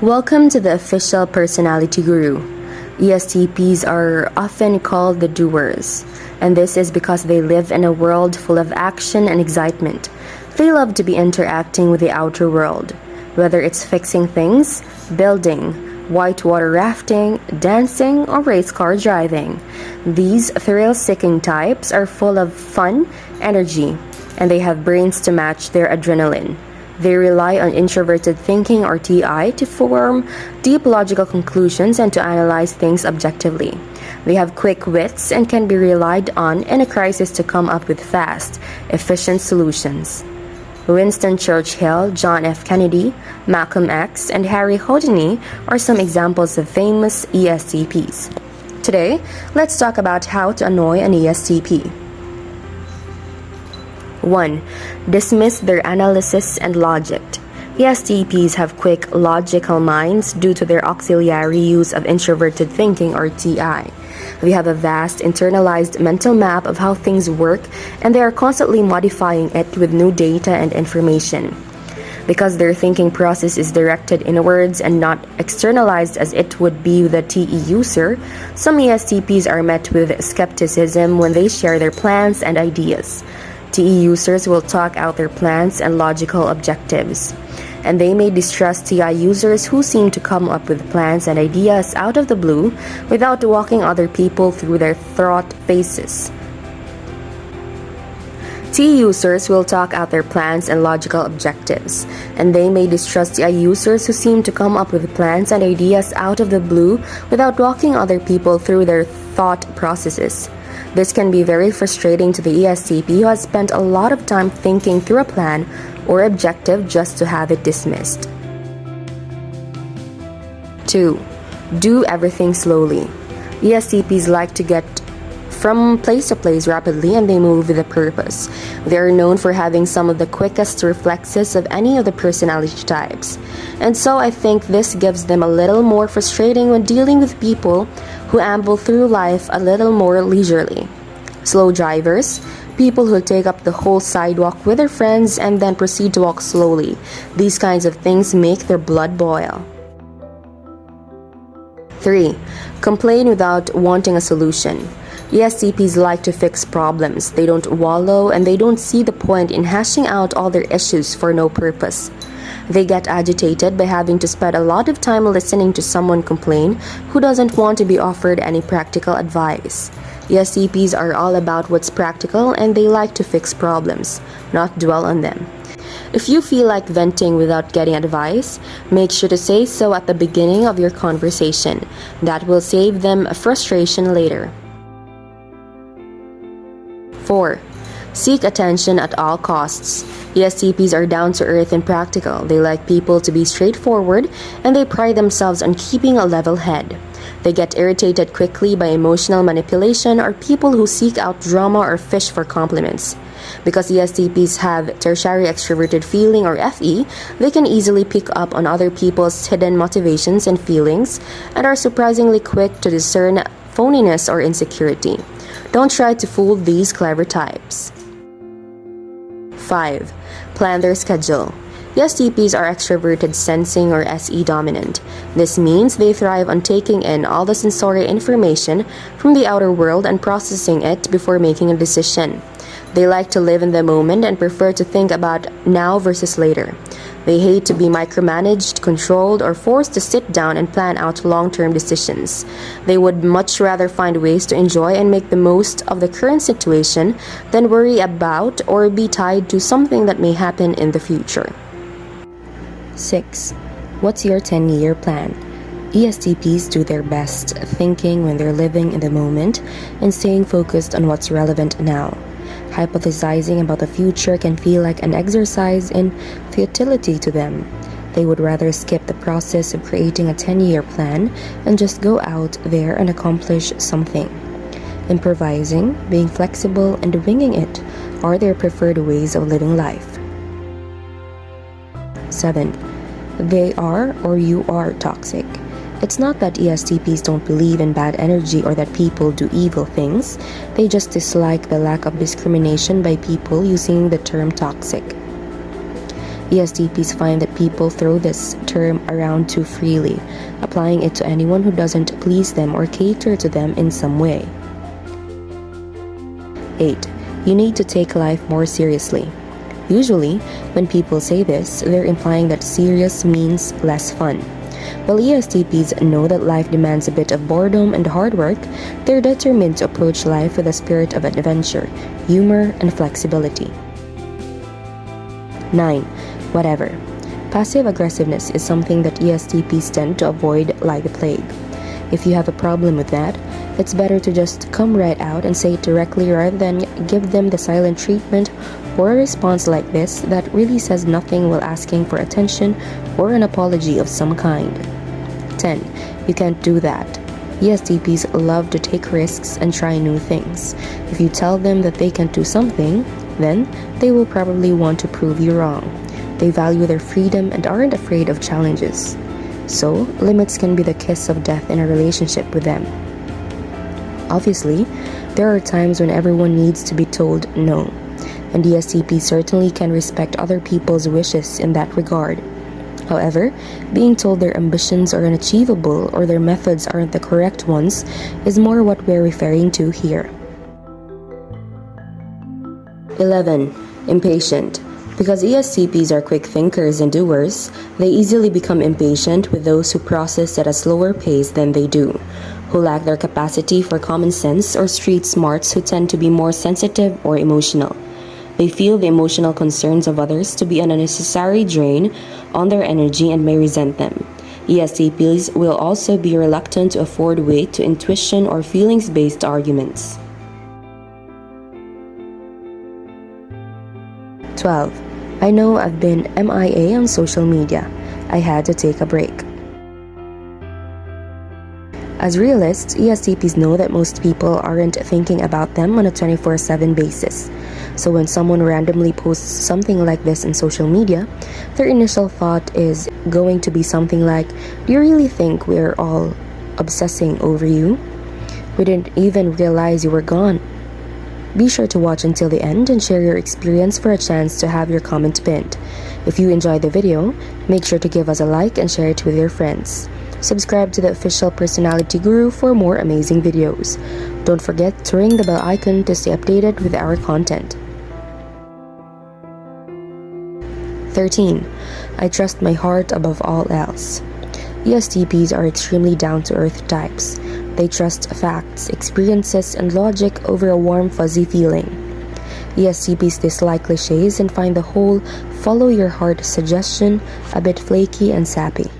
Welcome to the Official Personality Guru. ESTPs are often called the doers, and this is because they live in a world full of action and excitement. They love to be interacting with the outer world, whether it's fixing things, building, whitewater rafting, dancing, or race car driving. These thrill-seeking types are full of fun, energy, and they have brains to match their adrenaline. They rely on introverted thinking or TI to form deep logical conclusions and to analyze things objectively. They have quick wits and can be relied on in a crisis to come up with fast, efficient solutions. Winston Churchill, John F. Kennedy, Malcolm X, and Harry Houdini are some examples of famous ESTPs. Today, let's talk about how to annoy an ESTP. 1. Dismiss their analysis and logic. ESTPs have quick, logical minds due to their auxiliary use of introverted thinking or TI. They have a vast, internalized mental map of how things work, and they are constantly modifying it with new data and information. Because their thinking process is directed inwards and not externalized as it would be with a TE user, some ESTPs are met with skepticism when they share their plans and ideas. TE users will talk out their plans and logical objectives, and they may distrust TI users who seem to come up with plans and ideas out of the blue without walking other people through their thought phases. TE users will talk out their plans and logical objectives, and they may distrust TI users who seem to come up with plans and ideas out of the blue without walking other people through their thought processes. This can be very frustrating to the ESTP who has spent a lot of time thinking through a plan or objective just to have it dismissed. 2. Do everything slowly. ESTPs like to get from place to place rapidly, and they move with a purpose. They are known for having some of the quickest reflexes of any of the personality types. And so I think this gives them a little more frustrating when dealing with people who amble through life a little more leisurely. Slow drivers, people who take up the whole sidewalk with their friends and then proceed to walk slowly. These kinds of things make their blood boil. 3. Complain without wanting a solution. ESTPs like to fix problems. They don't wallow, and they don't see the point in hashing out all their issues for no purpose. They get agitated by having to spend a lot of time listening to someone complain who doesn't want to be offered any practical advice. ESTPs are all about what's practical, and they like to fix problems, not dwell on them. If you feel like venting without getting advice, make sure to say so at the beginning of your conversation. That will save them frustration later. 4. Seek attention at all costs. ESTPs are down to earth and practical. They like people to be straightforward, and they pride themselves on keeping a level head. They get irritated quickly by emotional manipulation or people who seek out drama or fish for compliments. Because ESTPs have tertiary extroverted feeling or FE, they can easily pick up on other people's hidden motivations and feelings and are surprisingly quick to discern phoniness or insecurity. Don't try to fool these clever types. 5. Plan their schedule. ESTPs are extroverted sensing or SE dominant. This means they thrive on taking in all the sensory information from the outer world and processing it before making a decision. They like to live in the moment and prefer to think about now versus later. They hate to be micromanaged, controlled, or forced to sit down and plan out long-term decisions. They would much rather find ways to enjoy and make the most of the current situation than worry about or be tied to something that may happen in the future. 6. What's your 10-year plan? ESTPs do their best thinking when they're living in the moment and staying focused on what's relevant now. Hypothesizing about the future can feel like an exercise in futility to them. They would rather skip the process of creating a 10-year plan and just go out there and accomplish something. Improvising, being flexible, and winging it are their preferred ways of living life. 7. They are or you are toxic. It's not that ESTPs don't believe in bad energy or that people do evil things. They just dislike the lack of discrimination by people using the term toxic. ESTPs find that people throw this term around too freely, applying it to anyone who doesn't please them or cater to them in some way. 8. You need to take life more seriously. Usually, when people say this, they're implying that serious means less fun. While ESTPs know that life demands a bit of boredom and hard work, they're determined to approach life with a spirit of adventure, humor, and flexibility. 9. Whatever. Passive aggressiveness is something that ESTPs tend to avoid like the plague. If you have a problem with that, it's better to just come right out and say it directly rather than give them the silent treatment or a response like this that really says nothing while asking for attention or an apology of some kind. 10. You can't do that. ESTPs love to take risks and try new things. If you tell them that they can't do something, then they will probably want to prove you wrong. They value their freedom and aren't afraid of challenges. So, limits can be the kiss of death in a relationship with them. Obviously, there are times when everyone needs to be told no, and ESTP certainly can respect other people's wishes in that regard. However, being told their ambitions are unachievable or their methods aren't the correct ones is more what we're referring to here. 11. Impatient. Because ESTPs are quick thinkers and doers, they easily become impatient with those who process at a slower pace than they do, who lack their capacity for common sense, or street smarts who tend to be more sensitive or emotional. They feel the emotional concerns of others to be an unnecessary drain on their energy and may resent them. ESTPs will also be reluctant to afford weight to intuition or feelings-based arguments. 12. I know I've been MIA on social media. I had to take a break. As realists, ESTPs know that most people aren't thinking about them on a 24/7 basis. So when someone randomly posts something like this in social media, their initial thought is going to be something like, "Do you really think we're all obsessing over you? We didn't even realize you were gone." Be sure to watch until the end and share your experience for a chance to have your comment pinned. If you enjoyed the video, make sure to give us a like and share it with your friends. Subscribe to the Official Personality Guru for more amazing videos. Don't forget to ring the bell icon to stay updated with our content. 13. I trust my heart above all else. ESTPs are extremely down-to-earth types. They trust facts, experiences, and logic over a warm, fuzzy feeling. ESTPs dislike cliches and find the whole follow your heart suggestion a bit flaky and sappy.